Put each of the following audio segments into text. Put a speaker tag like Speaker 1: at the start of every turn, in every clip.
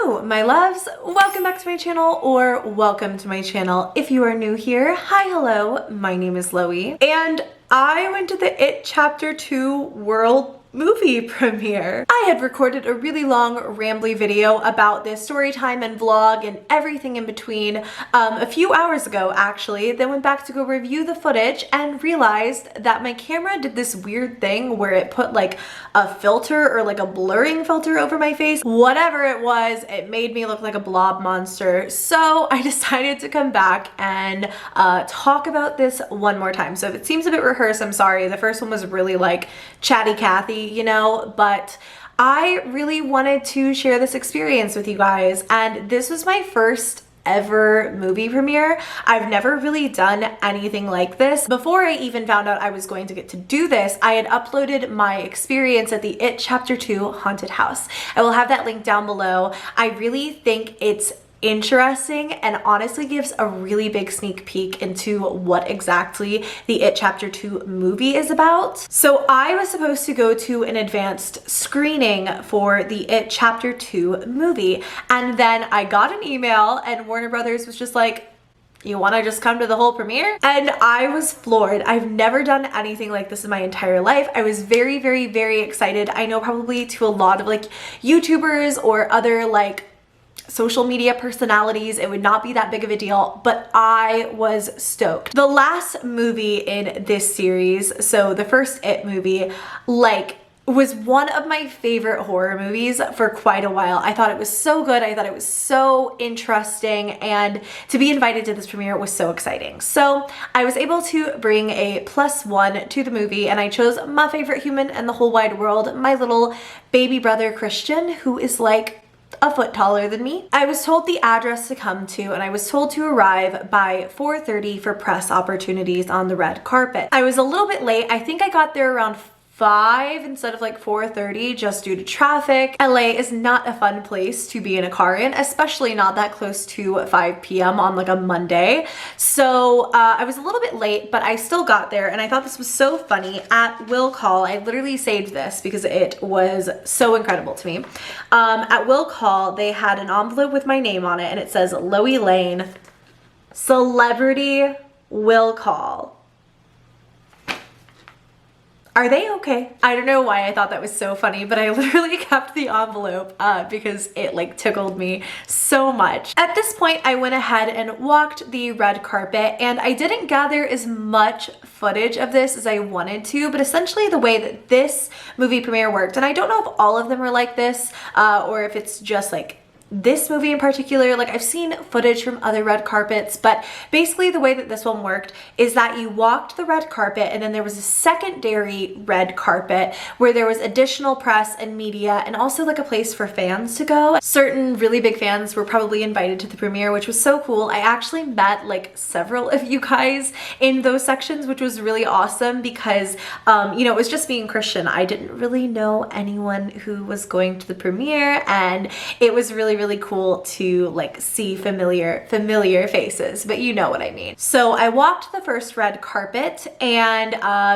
Speaker 1: Hello, my loves. Welcome back to my channel, or welcome to my channel if you are new here. Hi, hello. My name is Loey, and I went to the It Chapter 2 World movie premiere. I had recorded a really long rambly video about this story time and vlog and everything in between a few hours ago actually, then went back to go review the footage and realized that my camera did this weird thing where it put like a filter or like a blurring filter over my face. Whatever it was, it made me look like a blob monster. So I decided to come back and talk about this one more time. So if it seems a bit rehearsed, I'm sorry. The first one was really like chatty Cathy, you know, but I really wanted to share this experience with you guys, and this was my first ever movie premiere. I've never really done anything like this. Before I even found out I was going to get to do this, I had uploaded my experience at the It Chapter 2 haunted house. I will have that link down below. I really think it's interesting and honestly gives a really big sneak peek into what exactly the It Chapter 2 movie is about. So I was supposed to go to an advanced screening for the It Chapter 2 movie, and then I got an email and Warner Brothers was just like, you want to just come to the whole premiere? And I was floored. I've never done anything like this in my entire life. I was very, very, very excited. I know probably to a lot of like YouTubers or other like social media personalities, it would not be that big of a deal, but I was stoked. The last movie in this series, so the first It movie, like, was one of my favorite horror movies for quite a while. I thought it was so good. I thought it was so interesting, and to be invited to this premiere was so exciting. So I was able to bring a +1 to the movie, and I chose my favorite human in the whole wide world, my little baby brother Christian, who is like a foot taller than me. I was told the address to come to, and I was told to arrive by 4:30 for press opportunities on the red carpet. I was a little bit late. I think I got there around 5 instead of like 4:30 just due to traffic. LA is not a fun place to be in a car in, especially not that close to 5 p.m. on like a Monday. So I was a little bit late, but I still got there, and I thought this was so funny. At will call, I literally saved this because it was so incredible to me. At will call, they had an envelope with my name on it, and it says LoeyLane, celebrity will call. Are they okay? I don't know why I thought that was so funny, but I literally kept the envelope because it like tickled me so much. At this point, I went ahead and walked the red carpet, and I didn't gather as much footage of this as I wanted to, but essentially the way that this movie premiere worked, and I don't know if all of them are like this or if it's just like this movie in particular. Like, I've seen footage from other red carpets, but basically the way that this one worked is that you walked the red carpet, and then there was a secondary red carpet where there was additional press and media, and also like a place for fans to go. Certain really big fans were probably invited to the premiere, which was so cool. I actually met like several of you guys in those sections, which was really awesome because you know, it was just me and Christian. I didn't really know anyone who was going to the premiere, and it was really cool to like see familiar faces, but you know what I mean. So I walked the first red carpet, and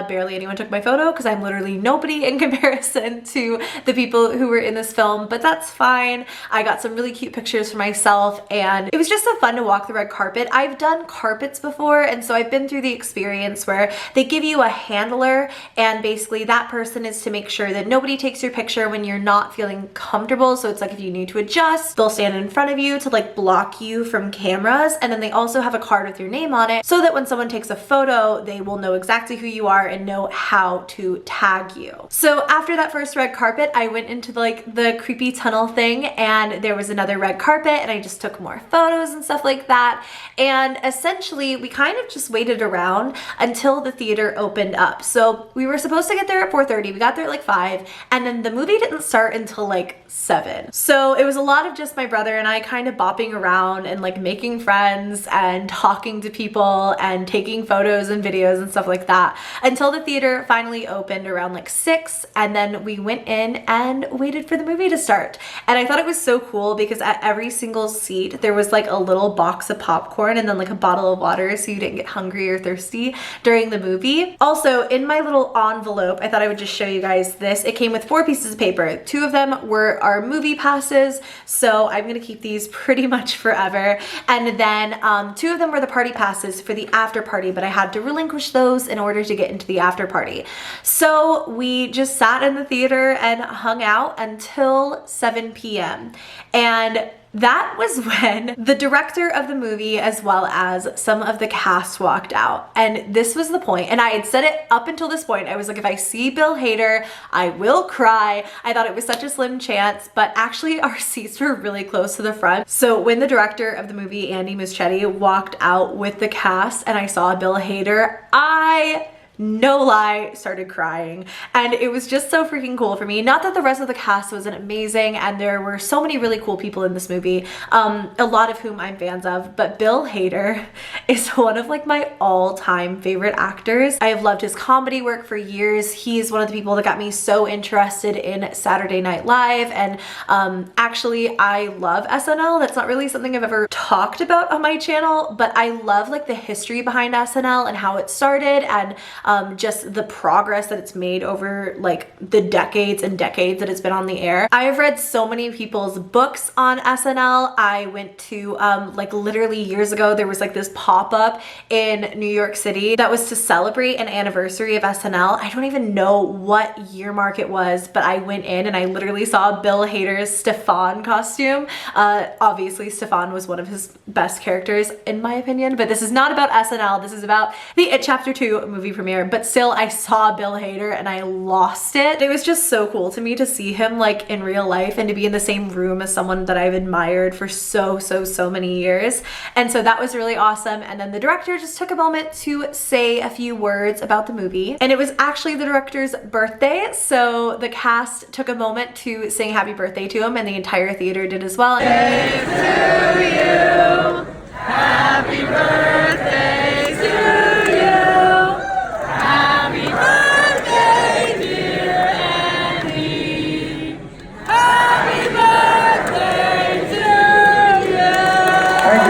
Speaker 1: barely anyone took my photo because I'm literally nobody in comparison to the people who were in this film, but that's fine. I got some really cute pictures for myself, and it was just so fun to walk the red carpet. I've done carpets before, and so I've been through the experience where they give you a handler, and basically that person is to make sure that nobody takes your picture when you're not feeling comfortable. So it's like if you need to adjust, they'll stand in front of you to like block you from cameras, and then they also have a card with your name on it so that when someone takes a photo, they will know exactly who you are and know how to tag you. So after that first red carpet, I went into the creepy tunnel thing, and there was another red carpet, and I just took more photos and stuff like that. And essentially we kind of just waited around until the theater opened up. So we were supposed to get there at 4:30. We got there at like 5, and then the movie didn't start until like 7. So it was a lot of just my brother and I kind of bopping around and like making friends and talking to people and taking photos and videos and stuff like that until the theater finally opened around like 6, and then we went in and waited for the movie to start. And I thought it was so cool because at every single seat there was like a little box of popcorn and then like a bottle of water so you didn't get hungry or thirsty during the movie. Also, in my little envelope, I thought I would just show you guys this. It came with 4 pieces of paper. 2 of them were our movie passes, so so I'm gonna keep these pretty much forever. And then 2 of them were the party passes for the after party, but I had to relinquish those in order to get into the after party. So we just sat in the theater and hung out until 7 p.m. And that was when the director of the movie as well as some of the cast walked out. And this was the point, and I had said it up until this point. I was like, if I see Bill Hader, I will cry. I thought it was such a slim chance, but actually our seats were really close to the front. So when the director of the movie, Andy Muschietti, walked out with the cast and I saw Bill Hader, no lie, started crying. And it was just so freaking cool for me. Not that the rest of the cast wasn't amazing, and there were so many really cool people in this movie, a lot of whom I'm fans of, but Bill Hader is one of like my all-time favorite actors. I have loved his comedy work for years. He's one of the people that got me so interested in Saturday Night Live, and actually I love SNL. That's not really something I've ever talked about on my channel, but I love like the history behind SNL and how it started, and just the progress that it's made over like the decades and decades that it's been on the air. I have read so many people's books on SNL. I went to like literally years ago, there was like this pop-up in New York City that was to celebrate an anniversary of SNL. I don't even know what year mark it was, but I went in and I literally saw Bill Hader's Stefan costume. Obviously Stefan was one of his best characters in my opinion, but this is not about SNL. This is about the It Chapter 2 movie premiere. But still, I saw Bill Hader and I lost it. It was just so cool to me to see him like in real life and to be in the same room as someone that I've admired for so many years. And so that was really awesome. And then the director just took a moment to say a few words about the movie. And it was actually the director's birthday. So the cast took a moment to sing happy birthday to him, and the entire theater did as well.
Speaker 2: Birthday to you. Happy birthday to you. Happy birthday, dear Andy. Happy birthday to you.
Speaker 3: Thank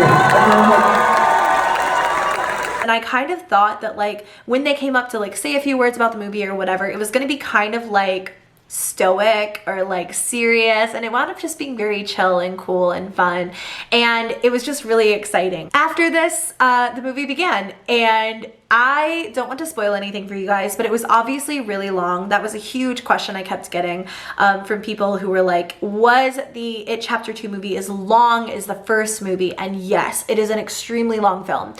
Speaker 3: you.
Speaker 1: And I kind of thought that like when they came up to like say a few words about the movie or whatever, it was going to be kind of like stoic or like serious, and it wound up just being very chill and cool and fun, and it was just really exciting. After this, the movie began, and I don't want to spoil anything for you guys, but it was obviously really long. That was a huge question I kept getting from people who were like, was the It Chapter 2 movie as long as the first movie? And yes, it is an extremely long film.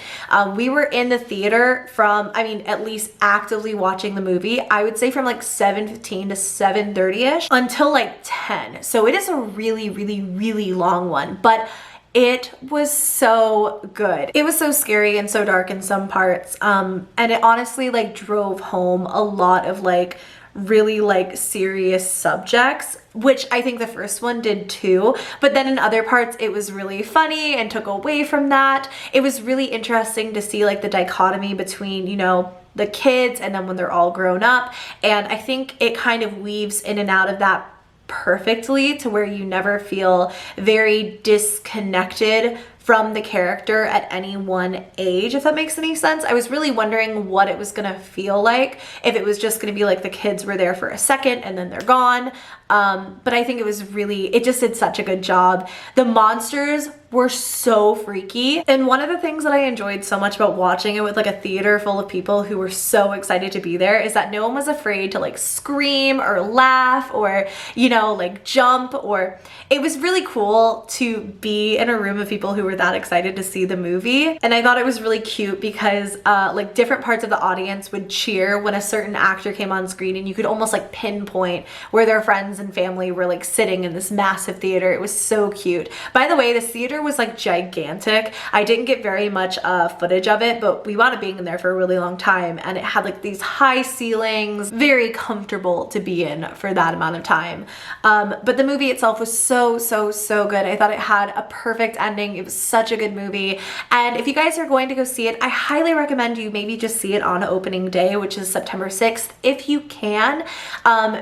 Speaker 1: We were in the theater from, I mean, at least actively watching the movie, I would say from like 7:15 to 7:30ish until like 10. So it is a really long one, but it was so good. It was so scary and so dark in some parts. And it honestly like drove home a lot of like really like serious subjects, which I think the first one did too. But then in other parts, it was really funny and took away from that. It was really interesting to see like the dichotomy between, you know, the kids and then when they're all grown up. And I think it kind of weaves in and out of that perfectly to where you never feel very disconnected from the character at any one age, if that makes any sense. I was really wondering what it was gonna feel like, if it was just gonna be like the kids were there for a second and then they're gone. But I think it was really, it just did such a good job. The monsters were so freaky. And one of the things that I enjoyed so much about watching it with like a theater full of people who were so excited to be there is that no one was afraid to like scream or laugh or, you know, like jump, or it was really cool to be in a room of people who were that excited to see the movie. And I thought it was really cute because like different parts of the audience would cheer when a certain actor came on screen, and you could almost like pinpoint where their friends and family were like sitting in this massive theater. It was so cute. By the way, this theater was like gigantic. I didn't get very much footage of it, but we wound up being in there for a really long time, and it had like these high ceilings, very comfortable to be in for that amount of time. But the movie itself was so good. I thought it had a perfect ending. It was such a good movie, and if you guys are going to go see it, I highly recommend you maybe just see it on opening day, which is September 6th, if you can,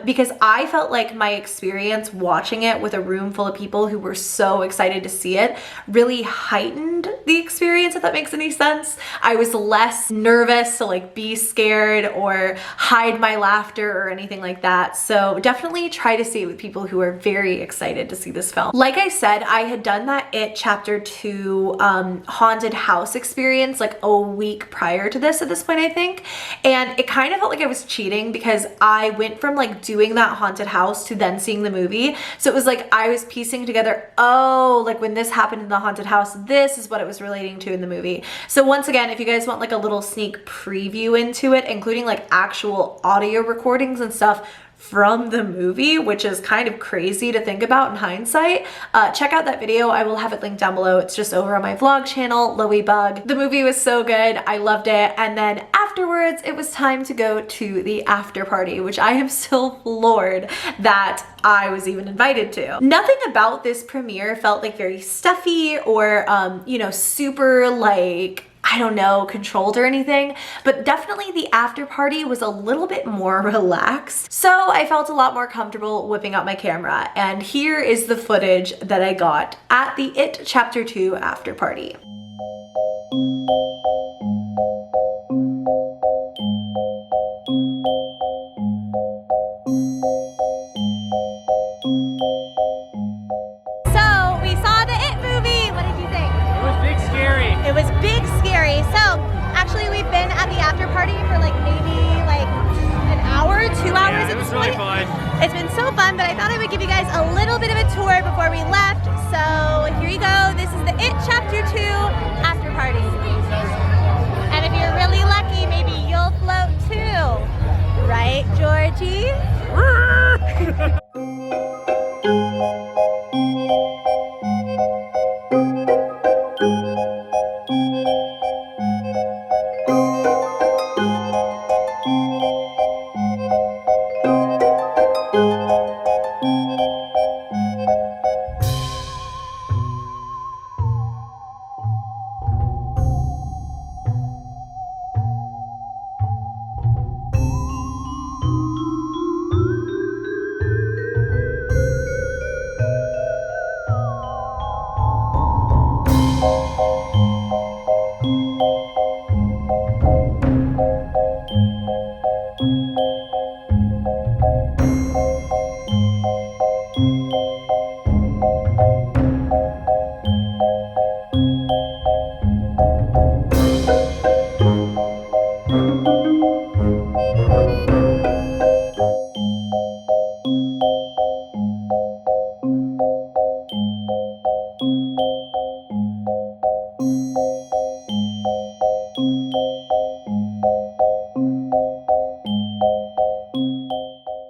Speaker 1: because I felt like my experience watching it with a room full of people who were so excited to see it really heightened the experience, if that makes any sense. I was less nervous to like be scared or hide my laughter or anything like that. So definitely try to see it with people who are very excited to see this film. Like I said, I had done that It Chapter 2 haunted house experience like a week prior to this at this point, I think. And it kind of felt like I was cheating because I went from like doing that haunted house to then seeing the movie. So it was like I was piecing together, oh, like when this happened in the haunted house, this is what it was relating to in the movie. So once again, if you guys want like a little sneak preview into it, including like actual audio recordings and stuff from the movie, which is kind of crazy to think about in hindsight, check out that video. I will have it linked down below. It's just over on my vlog channel, Loey Bug. The movie was so good. I loved it. And then afterwards, it was time to go to the after party, which I am still floored that I was even invited to. Nothing about this premiere felt like very stuffy or, you know, super like, I don't know, controlled or anything, but definitely the after party was a little bit more relaxed. So I felt a lot more comfortable whipping out my camera. And here is the footage that I got at the It Chapter 2 after party.
Speaker 2: So we saw the It movie. What did you think?
Speaker 3: It was big scary.
Speaker 2: It was big scary. So actually we've been at the after party for like maybe like an hour, 2 hours
Speaker 3: Yeah,
Speaker 2: at
Speaker 3: it was
Speaker 2: this
Speaker 3: really
Speaker 2: point.
Speaker 3: fun.
Speaker 2: It's been so fun, but I thought I would give you guys a little bit of a tour before we left. So here you go. This is the It Chapter 2 after party. And if you're really lucky, maybe you'll float too. Right, Georgie?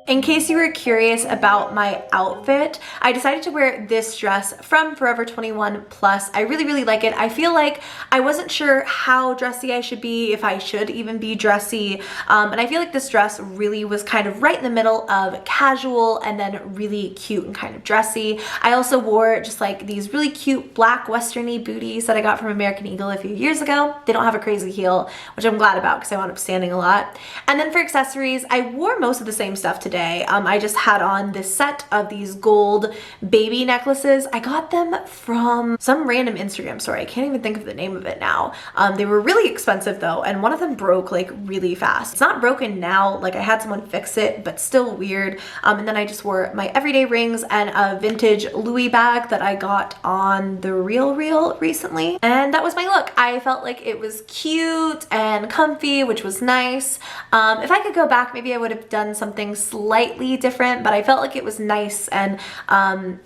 Speaker 2: In case you were curious about my outfit, I decided to wear this dress from Forever 21 Plus. I really, really like it. I feel like I wasn't sure how dressy I should be, if I should even be dressy. And I feel like this dress really was kind of right in the middle of casual and then really cute and kind of dressy. I also wore just like these really cute black western-y booties that I got from American Eagle a few years ago. They don't have a crazy heel, which I'm glad about because I wound up standing a lot. And then for accessories, I wore most of the same stuff today. I just had on this set of these gold baby necklaces. I got them from some random Instagram store. I can't even think of the name of it now. They were really expensive though, and one of them broke like really fast. It's not broken now, like I had someone fix it, but still weird. And then I just wore my everyday rings and a vintage Loey bag that I got on the RealReal recently. And that was my look. I felt like it was cute and comfy, which was nice. If I could go back, maybe I would have done something slightly different, but I felt like it was nice and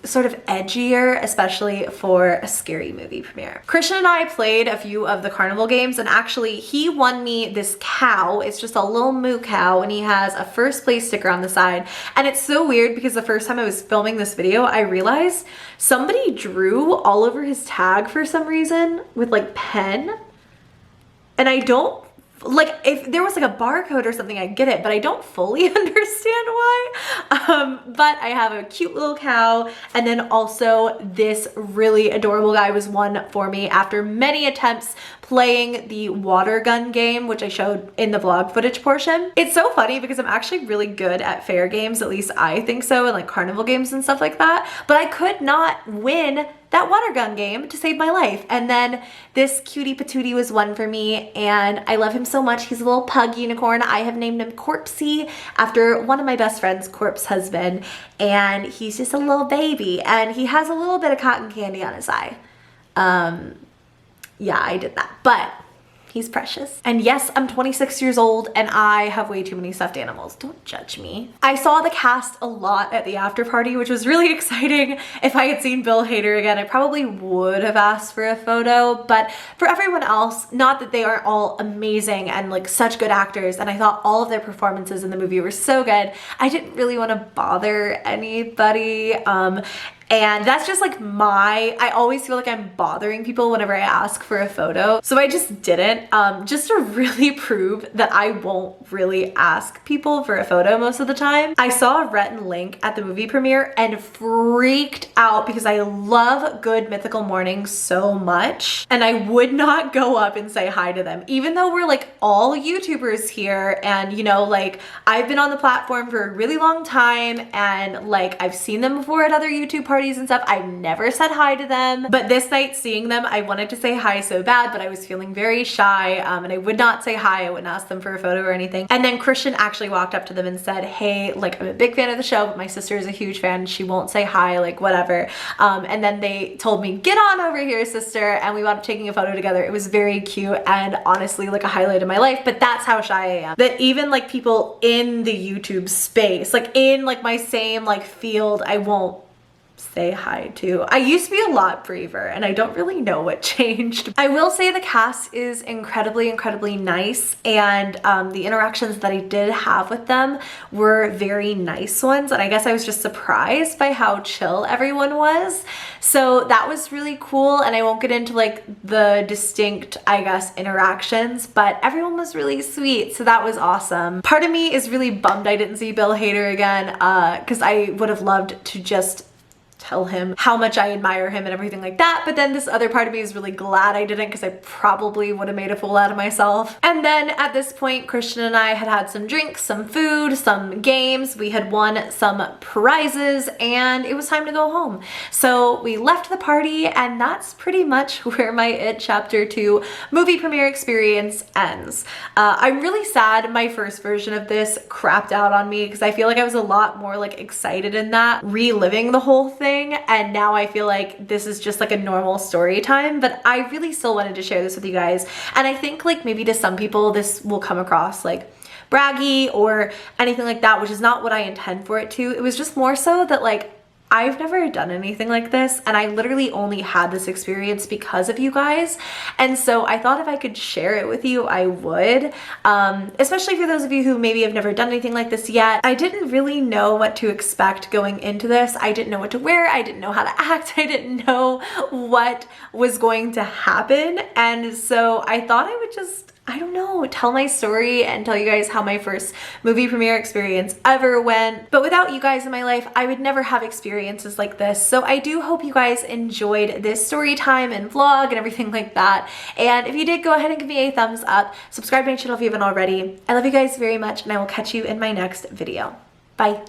Speaker 2: sort of edgier, especially for a scary movie premiere. Christian and I played a few of the carnival games, and actually he won me this cow. It's just a little moo cow, and he has a first place sticker on the side. And it's so weird because the first time I was filming this video, I realized somebody drew all over his tag for some reason with like pen, and I don't, like, if there was like a barcode or something, I get it, but I don't fully understand why. But I have a cute little cow, and then also this really adorable guy was one for me after many attempts playing the water gun game, which I showed in the vlog footage portion. It's so funny because I'm actually really good at fair games, at least I think so, and like carnival games and stuff like that, but I could not win that water gun game to save my life. And then this cutie patootie was one for me, and I love him so much. He's a little pug unicorn. I have named him Corpsey after one of my best friends, Corp's husband, and he's just a little baby, and he has a little bit of cotton candy on his eye. Yeah, I did that, but he's precious. And yes, I'm 26 years old and I have way too many stuffed animals. Don't judge me. I saw the cast a lot at the after party, which was really exciting. If I had seen Bill Hader again, I probably would have asked for a photo, but for everyone else, not that they aren't all amazing and like such good actors, and I thought all of their performances in the movie were so good, I didn't really want to bother anybody. And that's just like I always feel like I'm bothering people whenever I ask for a photo. So I just didn't, just to really prove that I won't really ask people for a photo most of the time. I saw Rhett and Link at the movie premiere and freaked out because I love Good Mythical Morning so much. And I would not go up and say hi to them, even though we're like all YouTubers here. And you know, like I've been on the platform for a really long time and like I've seen them before at other YouTube parties and stuff. I've never said hi to them, but this night seeing them, I wanted to say hi so bad, but I was feeling very shy, and I would not say hi. I wouldn't ask them for a photo or anything. And then Christian actually walked up to them and said, hey, like I'm a big fan of the show, but my sister is a huge fan. She won't say hi, like whatever. And then they told me, get on over here, sister. And we wound up taking a photo together. It was very cute and honestly like a highlight of my life, but that's how shy I am. That even like people in the YouTube space, like in like my same like field, I won't say hi to. I used to be a lot braver and I don't really know what changed. I will say the cast is incredibly, incredibly nice, and the interactions that I did have with them were very nice ones, and I guess I was just surprised by how chill everyone was. So that was really cool, and I won't get into like the distinct, I guess, interactions, but everyone was really sweet, so that was awesome. Part of me is really bummed I didn't see Bill Hader again, because I would have loved to just tell him how much I admire him and everything like that, but then this other part of me is really glad I didn't, because I probably would have made a fool out of myself. And then at this point, Christian and I had had some drinks, some food, some games, we had won some prizes, and it was time to go home. So we left the party, and that's pretty much where my It Chapter 2 movie premiere experience ends. I'm really sad my first version of this crapped out on me, because I feel like I was a lot more like excited in that, reliving the whole thing. And now I feel like this is just like a normal story time, but I really still wanted to share this with you guys. And I think like maybe to some people this will come across like braggy or anything like that, which is not what I intend for it to. It was just more so that like I've never done anything like this, and I literally only had this experience because of you guys. And so I thought if I could share it with you, I would, especially for those of you who maybe have never done anything like this yet. I didn't really know what to expect going into this. I didn't know what to wear. I didn't know how to act. I didn't know what was going to happen. And so I thought I would just, I don't know, tell my story and tell you guys how my first movie premiere experience ever went. But without you guys in my life, I would never have experiences like this. So I do hope you guys enjoyed this story time and vlog and everything like that. And if you did, go ahead and give me a thumbs up. Subscribe to my channel if you haven't already. I love you guys very much, and I will catch you in my next video. Bye.